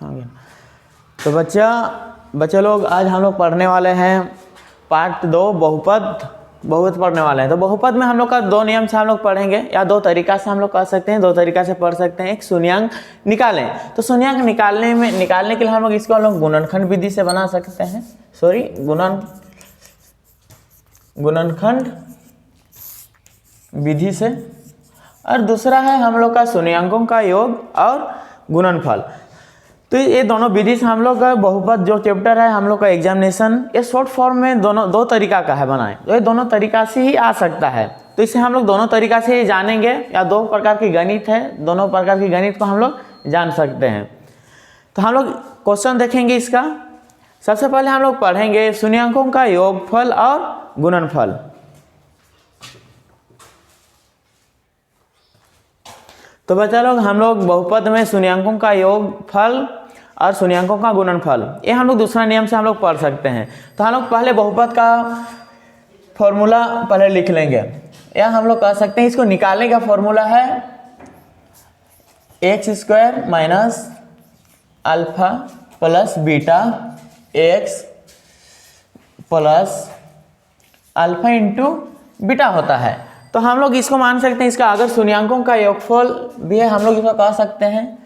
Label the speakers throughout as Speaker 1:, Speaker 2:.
Speaker 1: हाँ। तो बच्चे लोग आज हम लोग पढ़ने वाले हैं पार्ट 2 बहुपद पढ़ने वाले हैं। तो बहुपद में हम लोग का 2 नियम से हम लोग पढ़ेंगे, या 2 तरीका से हम लोग कर सकते हैं, 2 तरीका से पढ़ सकते हैं। एक शून्यांक निकालें, तो शून्यांक निकालने के लिए हम लोग इसको गुणनखंड विधि से बना सकते हैं, गुणनखंड विधि से। और दूसरा है हम लोग का शून्यांकों का योग और गुणनफल। तो ये दोनों विधि से हम लोग का बहुपद जो चैप्टर है हम लोग का एग्जामिनेशन ये शॉर्ट फॉर्म में 2 तरीका का है बनाए, तो ये दोनों तरीका से ही आ सकता है। तो इससे हम लोग दोनों तरीका से ही जानेंगे, या 2 प्रकार की गणित है, दोनों प्रकार की गणित को हम लोग जान सकते हैं। तो हम लोग क्वेश्चन देखेंगे इसका। सबसे पहले हम लोग पढ़ेंगे शून्यांकों का योगफल और गुणनफल। तो बच्चा लोग हम लोग बहुपद में शून्यांकों का योगफल और शून्यांकों का गुणनफल ये हम लोग दूसरा नियम से हम लोग पढ़ सकते हैं। तो हम लोग पहले बहुपद का फॉर्मूला पहले लिख लेंगे, या हम लोग कह सकते हैं इसको निकालने का फॉर्मूला है x² minus alpha plus beta x plus alpha into beta होता है। तो हम लोग इसको मान सकते हैं, इसका अगर शून्यांकों का योगफल भी है हम लोग इसको कह सकते हैं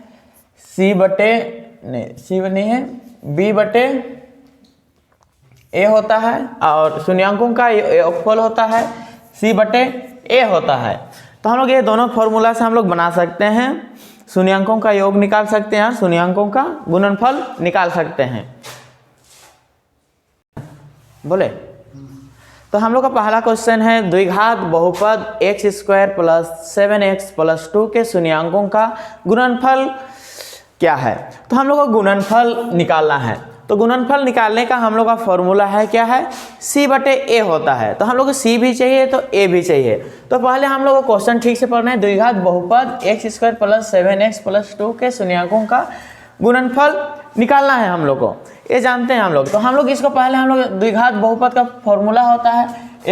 Speaker 1: b बटे a होता है, और शून्यांकों का योगफल होता है c बटे a होता है। तो हम लोग ये दोनों फॉर्मूला से हम लोग बना सकते हैं, शून्यांकों का योग निकाल सकते हैं और शून्यांकों का गुणनफल निकाल सकते हैं। बोले तो हम लोग का पहला क्वेश्चन है द्विघात बहुपद x² प्लस 7x प्लस 2 के शून्यांकों का गुणनफल क्या है। तो हम लोग को गुणनफल निकालना है। तो गुणनफल निकालने का हम लोग का फॉर्मूला है क्या है, c बटे a होता है। तो हम लोग को c भी चाहिए तो a भी चाहिए। तो पहले हम लोग को क्वेश्चन ठीक से पढ़ना है। द्विघात बहुपद x² प्लस 7x प्लस 2 के शून्यांकों का गुणनफल निकालना है हम लोग को, ये जानते हैं हम लोग। तो हम लोग इसको पहले हम लोग द्विघात बहुपद का फॉर्मूला होता है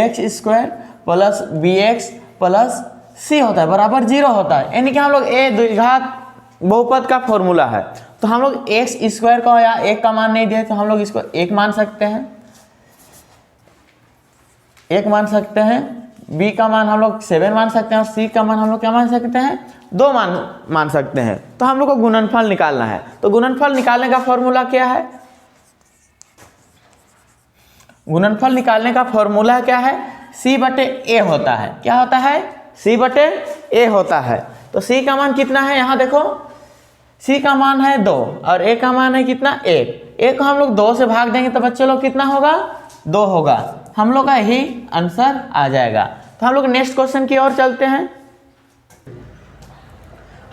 Speaker 1: x² plus bx plus c होता है बराबर 0 होता है, यानी कि हम लोग a द्विघात बहुपद का फॉर्मूला है। तो हम लोग x² का या 1 का मान नहीं दिए तो हम लोग इसको 1 मान सकते हैं, 1 मान सकते हैं, b का मान हम लोग 7 मान सकते हैं और c का मान हम लोग क्या मान सकते हैं, 2 मान सकते हैं। तो हम लोग को गुणनफल निकालना है। तो गुणनफल निकालने का फॉर्मूला क्या है, गुणनफल निकालने का फॉर्मूला क्या है, c बटे a होता है। क्या होता है, c बटे a होता है। तो c का मान कितना है, यहाँ देखो c का मान है 2 और a का मान है कितना 1। a को हम लोग 2 से भाग देंगे तो बच्चे लोग कितना होगा, 2 होगा। हम लोग का ही आंसर आ जाएगा। तो हम लोग नेक्स्ट क्वेश्चन की ओर चलते हैं।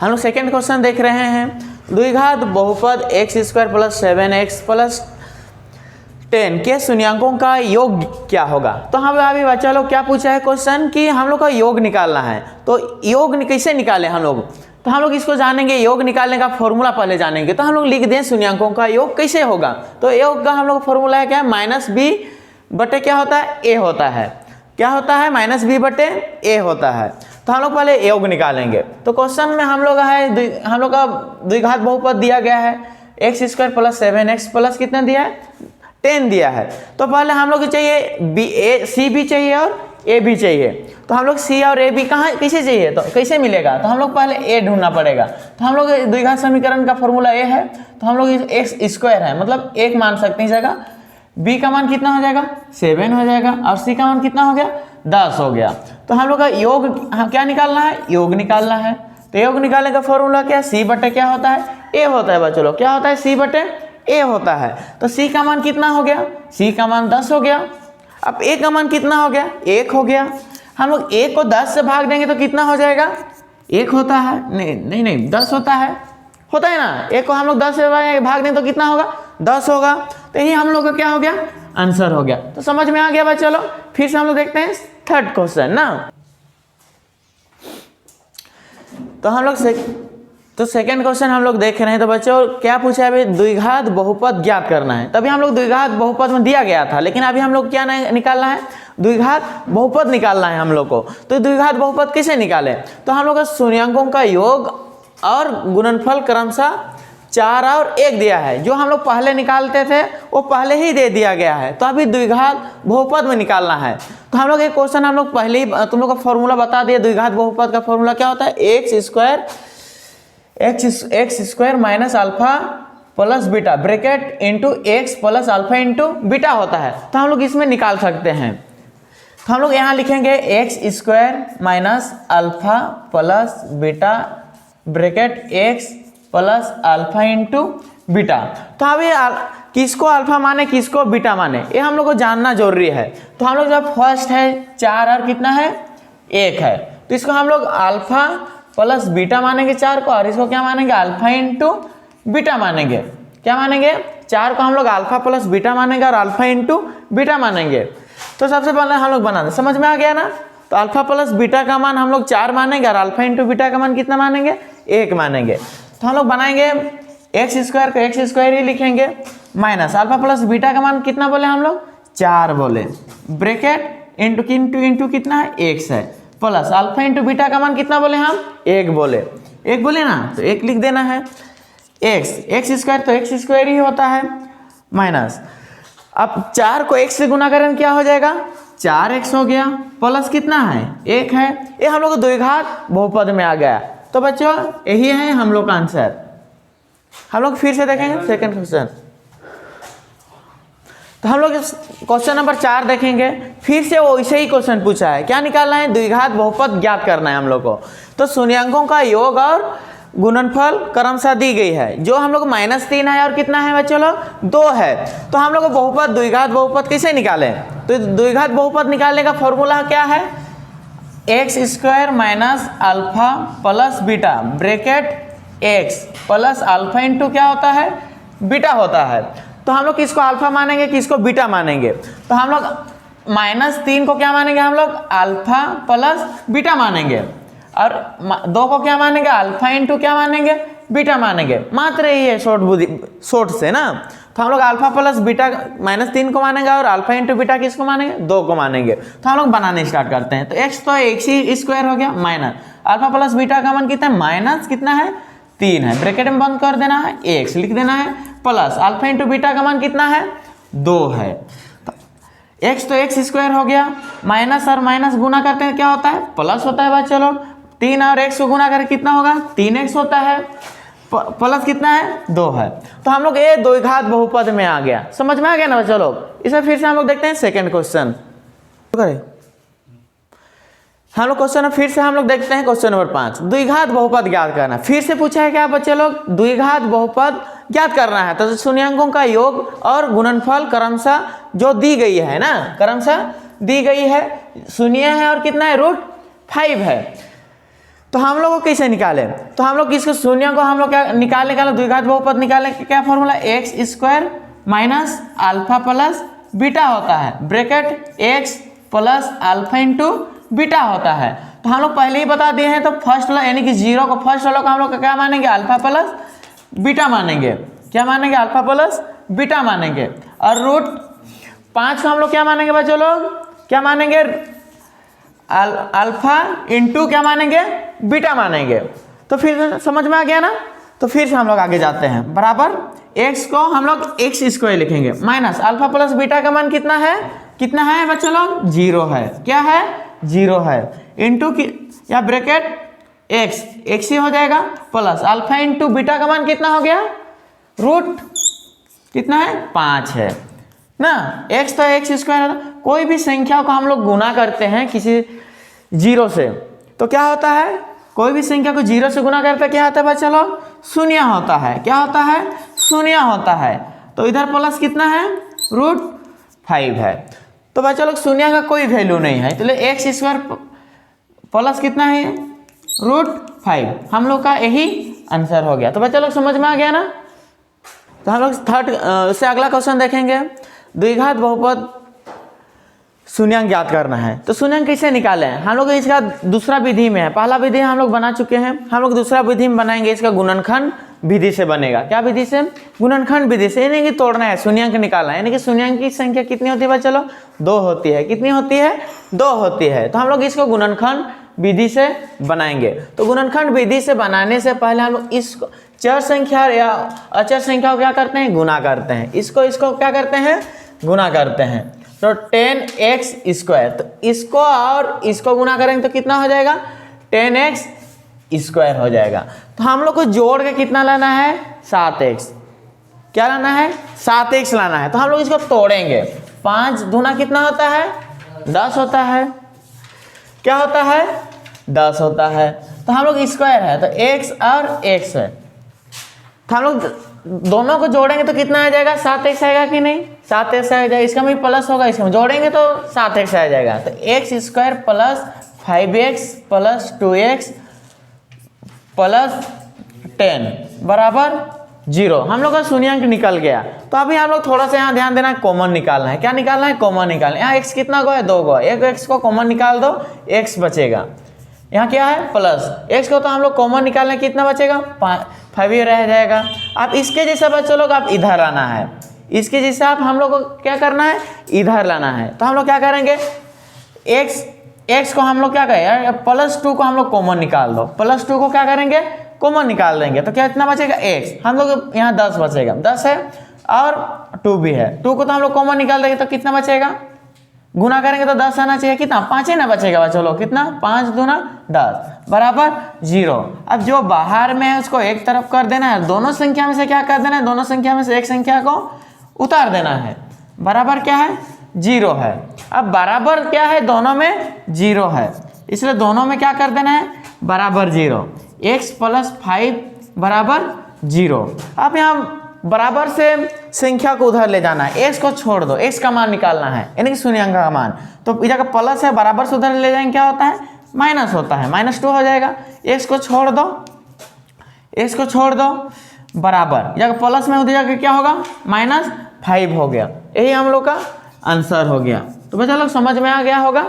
Speaker 1: हम लोग सेकेंड क्वेश्चन देख रहे हैं द्विघात बहुपद x² प्लस 7x प्लस 10 के शून्यांकों का योग क्या होगा। तो हम अभी बच्चा लोग क्या पूछा है क्वेश्चन कि हम लोग का योग निकालना है। तो योग कैसे निकालें हम लोग, तो हम लोग इसको जानेंगे, योग निकालने का फॉर्मूला पहले जानेंगे। तो हम लोग लिख दें शून्यांकों का योग कैसे होगा। तो योग का हम लोग फॉर्मूला है क्या, माइनस b बटे क्या होता है, a होता है। क्या होता है, माइनस b बटे a होता है। तो हम लोग पहले योग निकालेंगे। तो क्वेश्चन में हम लोग का द्विघात बहुपद दिया गया है x² प्लस 7x प्लस कितना दिया है, 10 दिया है। तो पहले हम लोग को चाहिए c भी चाहिए और a भी चाहिए। तो हम लोग c और a भी कहाँ कैसे चाहिए, तो कैसे मिलेगा, तो हम लोग पहले a ढूंढना पड़ेगा। तो हम लोग द्विघात समीकरण का फॉर्मूला a है, तो हम लोग x² है मतलब 1 मान सकते हैं जगह। b का मान कितना हो जाएगा, 7 हो जाएगा, और c का मान कितना हो गया, 10 हो गया। तो हम लोग का योग क्या निकालना है, योग निकालना है। तो योग निकालने का फॉर्मूला क्या, c बटे क्या होता है, a होता है बच्चों लोग। क्या होता है, c बटे a होता है। तो c का मान कितना हो गया, c का मान 10 हो गया। अब a का मान कितना हो गया, 1 हो गया। हम लोग 1 को 10 से भाग देंगे तो कितना हो जाएगा, 1 होता है, नहीं 10 होता है ना। 1 को हम लोग 10 से भाग दें तो कितना होगा, 10 होगा। तो यही हम लोग का क्या हो गया, आंसर हो गया। तो समझ में आ गया बच्चों लोग। फिर से हम लोग देखते हैं थर्ड क्वेश्चन ना। तो हम लोग सेकेंड क्वेश्चन हम लोग देख रहे हैं। तो बच्चों क्या पूछा है, अभी द्विघात बहुपद ज्ञात करना है। तभी हम लोग द्विघात बहुपद में दिया गया था, लेकिन अभी हम लोग क्या निकालना है, द्विघात बहुपद निकालना है हम लोग को। तो द्विघात बहुपद कैसे निकाले, तो हम लोग का शून्यांकों का योग और गुणनफल क्रमशः 4 और 1 दिया है, जो हम लोग पहले निकालते थे वो पहले ही दे दिया गया है, तो अभी द्विघात बहुपद में निकालना है। तो हम लोग एक क्वेश्चन हम लोग पहले ही तुम लोग का फॉर्मूला बता दिए, द्विघात बहुपद का फॉर्मूला क्या होता है, x square minus alpha plus beta bracket into x plus alpha into beta होता है। तो हम लोग इसमें निकाल सकते हैं। तो हम लोग यहाँ लिखेंगे x square minus alpha plus beta bracket x plus alpha into beta. तो अभी किसको अल्फा माने किसको बीटा माने ये हम लोग को जानना जरूरी है। तो हम लोग जब फर्स्ट है 4 और कितना है 1 है, तो इसको हम लोग अल्फा प्लस बीटा मानेंगे 4 को, और इसको क्या मानेंगे अल्फा इंटू बीटा मानेंगे। क्या मानेंगे 4 को हम लोग अल्फा प्लस बीटा मानेंगे और अल्फा इंटू बीटा मानेंगे। तो सबसे पहले हम लोग बना दें, समझ में आ गया ना। तो अल्फा प्लस बीटा का मान हम लोग 4 मानेंगे और अल्फा इंटू बीटा का मान कितना मानेंगे 1 मानेंगे। तो हम लोग बनाएंगे एक्स स्क्वायर को एक्स स्क्वायर ही लिखेंगे माइनस अल्फा प्लस बीटा का मान कितना बोले हम लोग 4 बोले, ब्रैकेट इंटू इंटू इंटू कितना है x है, प्लस अल्फा इंटू बीटा का मान कितना बोले हम 1 बोले, 1 बोले ना, तो 1 लिख देना है। एक्स स्क्वायर तो एक्स स्क्वायर ही होता है माइनस, अब 4 को x से गुना करें क्या हो जाएगा 4x हो गया, प्लस कितना है 1 है। ये हम लोग द्विघात बहुपद में आ गया। तो बच्चों यही है हम लोग का आंसर। हम लोग फिर से देखेंगे सेकंड क्वेश्चन। तो हम लोग क्वेश्चन नंबर 4 देखेंगे, फिर से वो वैसे ही क्वेश्चन पूछा है, क्या निकालना है द्विघात बहुपद ज्ञात करना है हम लोग को। तो शून्यांकों का योग और गुणनफल क्रमशः दी गई है, जो हम लोग -3 है और कितना है बच्चों लोग 2 है। तो हम लोग को बहुपद द्विघात बहुपद कैसे निकालें, तो द्विघात बहुपद निकालने का फॉर्मूला क्या है, x square minus alpha plus beta bracket x plus alpha into क्या होता है बीटा होता है। तो हम लोग किसको अल्फा मानेंगे किसको बीटा मानेंगे, तो हम लोग -3 को क्या मानेंगे हम लोग अल्फा प्लस बीटा मानेंगे, और 2 को क्या मानेंगे अल्फा इंटू क्या मानेंगे बीटा मानेंगे। मात्र यही है शॉर्ट से ना। तो हम लोग अल्फा प्लस बीटा -3 को मानेंगे और अल्फा इंटू बीटा किसको मानेंगे 2 को मानेंगे। तो हम लोग बनाने स्टार्ट करते हैं। तो एक्स तो एक्स ही स्क्वायर हो गया माइनस अल्फा प्लस बीटा का मान कितना है माइनस कितना है 3 है, ब्रैकेट में बंद कर देना है एक्स लिख देना है, प्लस अल्फा इंटू बीटा का मान कितना है 2 है। तो एक्स तो एक्स स्क्वायर हो गया, माइनस और माइनस गुना करते हैं क्या होता है प्लस होता है। बात चलो 3 और x को गुना करके कितना होगा 3x होता है, प्लस कितना है 2 है। तो हम लोग ये द्विघात बहुपद में आ गया, समझ में आ गया ना बच्चों लोग। इसे फिर से हम लोग देखते हैं सेकंड क्वेश्चन। हम लोग क्वेश्चन फिर से हम लोग देखते हैं क्वेश्चन नंबर 5, द्विघात बहुपद ज्ञात करना। फिर से पूछा है क्या बच्चे लोग द्विघात बहुपद ज्ञात करना है। तो शून्यांकों का योग और गुणनफल क्रमशः जो दी गई है ना, क्रमशः दी गई है, शून्य है और कितना है √5 है। तो हम लोग को कैसे निकाले, तो हम लोग इसको शून्य को हम लोग क्या निकालने का द्विघात बहुपद निकालने का क्या formula x square minus alpha plus beta होता है, bracket x plus alpha into beta होता है। तो हम लोग पहले ही बता दिए हैं। तो फर्स्ट वाला यानी कि 0 को फर्स्ट वाला को हम लोग क्या मानेंगे अल्फा प्लस बीटा मानेंगे, क्या मानेंगे अल्फा प्लस बीटा मानेंगे, और √5 को हम लोग क्या मानेंगे बच्चों लोग क्या मानेंगे अल्फा इंटू क्या मानेंगे बीटा मानेंगे। तो फिर समझ में आ गया ना। तो फिर से हम लोग आगे जाते हैं, बराबर x को हम लोग एक्स स्क्वायर लिखेंगे माइनस अल्फा प्लस बीटा का मान कितना है बच्चों लोग 0 है, क्या है 0 है, इंटू या ब्रैकेट x ही हो जाएगा, प्लस अल्फा इंटू बीटा का मान कितना हो गया कितना है 5 है ना। x तो एक्स स्क्वायर, कोई भी संख्या को हम लोग गुना करते हैं किसी 0 से तो क्या होता है, कोई भी संख्या को 0 से गुना करते क्या होता है बच्चा लोग शून्य होता है, क्या होता है शून्य होता है। तो इधर प्लस कितना है √5 है। तो बच्चा लोग शून्य का कोई वैल्यू नहीं है, तो एक्स स्क्वायर प्लस कितना है √5, हम लोग का यही आंसर हो गया। तो बच्चा लोग समझ में आ गया ना। तो हम लोग थर्ड से अगला क्वेश्चन देखेंगे, द्विघात बहुपद शून्यांक ज्ञात करना है। तो शून्यांक कैसे निकालें, हम लोग इसका दूसरा विधि में है, पहला विधि हम लोग बना चुके हैं, हम लोग दूसरा विधि में बनाएंगे, इसका गुणनखंड विधि से बनेगा। क्या विधि से गुणनखंड विधि से, यानी कि तोड़ना है शून्यांक निकालना है, यानी कि शून्यांक की संख्या कितनी होती है चलो 2 होती है, कितनी होती है 2 होती है। तो हम लोग इसको गुणनखंड विधि से बनाएंगे। तो गुणनखंड विधि से बनाने से पहले हम लोग इसको चर संख्या या अचर संख्या को क्या करते हैं, गुना करते हैं। इसको क्या करते हैं, गुना करते हैं। तो 10x², तो इसको और इसको गुना करेंगे तो कितना हो जाएगा, 10x² हो जाएगा। तो हम लोग को जोड़ के कितना लाना है, 7x। क्या लाना है, 7x लाना है। तो हम लोग इसको तोड़ेंगे। 5 दूना कितना होता है, 10 होता है। क्या होता है, 10 होता है। तो हम लोग स्क्वायर है, तो x और x है। तो हम लोग दोनों को जोड़ेंगे तो कितना आ जाएगा, 7x आएगा कि नहीं, 7x आ जाएगा। इसका भी प्लस होगा, इसमें जोड़ेंगे तो 7x आ जाएगा। तो x² plus 5x plus 2x plus 10 बराबर 0। हम लोग का शून्यांक निकल गया। तो अभी हम लोग थोड़ा सा यहाँ ध्यान देना, कॉमन निकालना है। क्या निकालना है, कॉमन निकालना है। यहाँ x कितना गो है, 2 गो है। एक x को कॉमन निकाल दो, x बचेगा। यहाँ क्या है, प्लस x को तो हम लोग कॉमन निकालना है, कितना बचेगा, 5 ही रह जाएगा। अब इसके जैसा बच्चों लोग आप इधर आना है, इसके जैसा आप हम लोग को क्या करना है, इधर लाना है। तो हम लोग क्या करेंगे, x को हम लोग क्या करें, +2 को हम लोग कॉमन निकाल दो। +2 को क्या करेंगे, कॉमन निकाल देंगे। तो क्या इतना बचेगा, x। हम लोग यहाँ 10 बचेगा, 10 है और 2 भी है। 2 को तो हम लोग कॉमन निकाल देंगे तो कितना बचेगा, गुना करेंगे तो 10 आना चाहिए। कितना, 5 ही ना बचेगा बच्चों लोग। कितना, 5 दूना 10 बराबर 0। अब जो बाहर में है उसको एक तरफ कर देना है, दोनों संख्या में से क्या कर देना है, दोनों संख्या में से एक संख्या को उतार देना है। बराबर क्या है, 0 है। अब बराबर क्या है, दोनों में 0 है, इसलिए दोनों में क्या कर देना है, बराबर 0। x + 5 बराबर 0। अब यहाँ बराबर से संख्या को उधर ले जाना है, x को छोड़ दो, x का मान निकालना है, यानी कि शून्यांक का मान। तो इधर का प्लस है, बराबर से उधर ले जाएंगे क्या होता है, माइनस होता है, -2 हो जाएगा। x को छोड़ दो, x को छोड़ दो, बराबर इधर प्लस में उधर जाकर क्या होगा, -5 हो गया। यही हम लोग का आंसर हो गया। तो बच्चा लोग समझ में आ गया होगा।